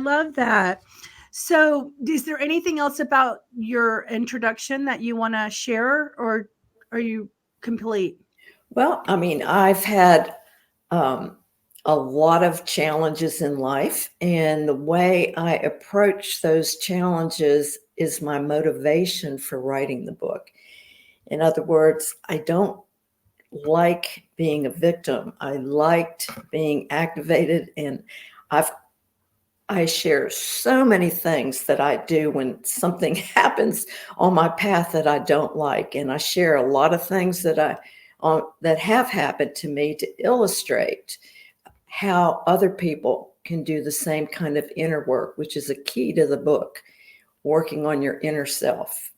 love that. So, is there anything else about your introduction that you want to share, or are you complete? Well, I mean, I've had um, a lot of challenges in life, and the way I approach those challenges is my motivation for writing the book. In other words, I don't like being a victim. I liked being activated, and I've I share so many things that I do when something happens on my path that I don't like, and I share a lot of things that have happened to me to illustrate how other people can do the same kind of inner work, which is a key to the book, working on your inner self.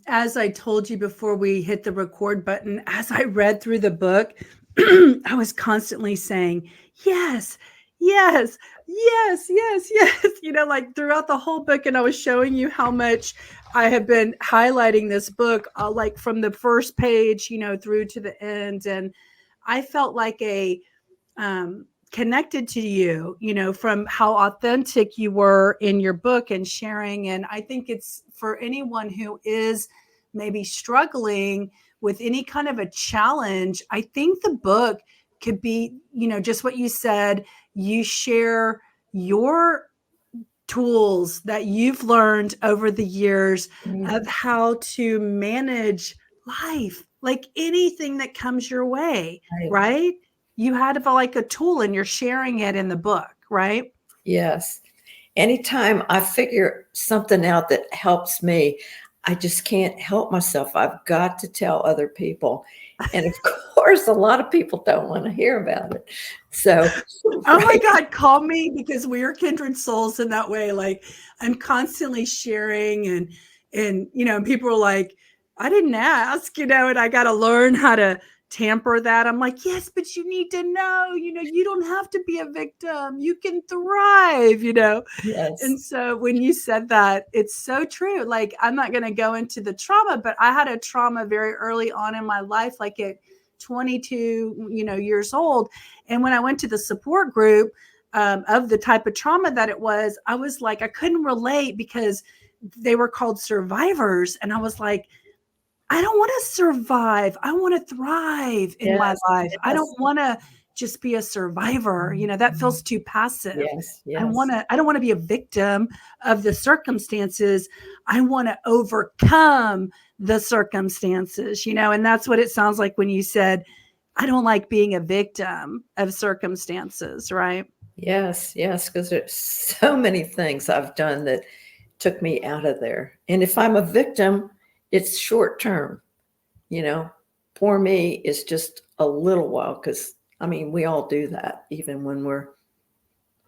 As I told you before we hit the record button, as I read through the book, I was constantly saying, yes, yes, yes, yes, yes, like throughout the whole book. And I was showing you how much I have been highlighting this book, like from the first page, through to the end. And I felt like connected to you, from how authentic you were in your book and sharing. And I think it's for anyone who is maybe struggling with any kind of a challenge. I think the book could be, just what you said. You share your tools that you've learned over the years of how to manage life, like anything that comes your way, Right. right? You had like a tool and you're sharing it in the book, right? Yes. Anytime I figure something out that helps me, I just can't help myself. I've got to tell other people. And of course, a lot of people don't want to hear about it. So, Oh my right. God, call me, because we are kindred souls in that way. Like I'm constantly sharing and people are like, I didn't ask, and I got to learn how to tamper that. I'm like, yes, but you need to know, you don't have to be a victim. You can thrive. Yes. And so when you said that, it's so true. Like, I'm not going to go into the trauma, but I had a trauma very early on in my life, like at 22, years old. And when I went to the support group of the type of trauma that it was, I was like, I couldn't relate because they were called survivors. And I was like, I don't want to survive. I want to thrive in my Yes. life. I Yes. don't want to just be a survivor. That feels too passive. Yes. Yes. I don't want to be a victim of the circumstances. I want to overcome the circumstances, and that's what it sounds like when you said, I don't like being a victim of circumstances, right? Yes. Yes. Because there's so many things I've done that took me out of there. And if I'm a victim, it's short term. You know, Poor me is just a little while because I mean, we all do that even when we're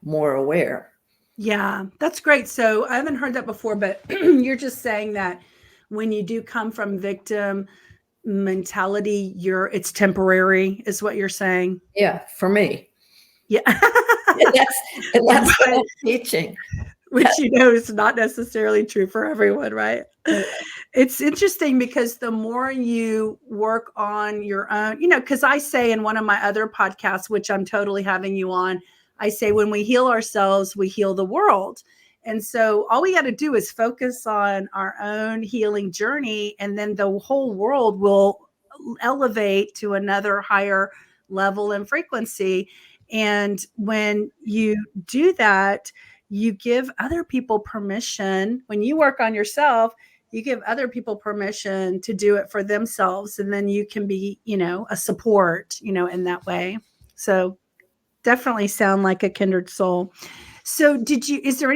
more aware. Yeah, that's great. So I haven't heard that before, but you're just saying that when you do come from victim mentality, it's temporary, is what you're saying. Yeah, for me. Yeah. And that's, and And that's what I'm teaching. which is not necessarily true for everyone, right? It's interesting because the more you work on your own, because I say in one of my other podcasts, which I'm totally having you on, I say when we heal ourselves, we heal the world. And so all we got to do is focus on our own healing journey, and then the whole world will elevate to another higher level and frequency. And when you do that, you give other people permission. When you work on yourself, you give other people permission to do it for themselves. And then you can be, a support, in that way. So definitely sound like a kindred soul. So is there any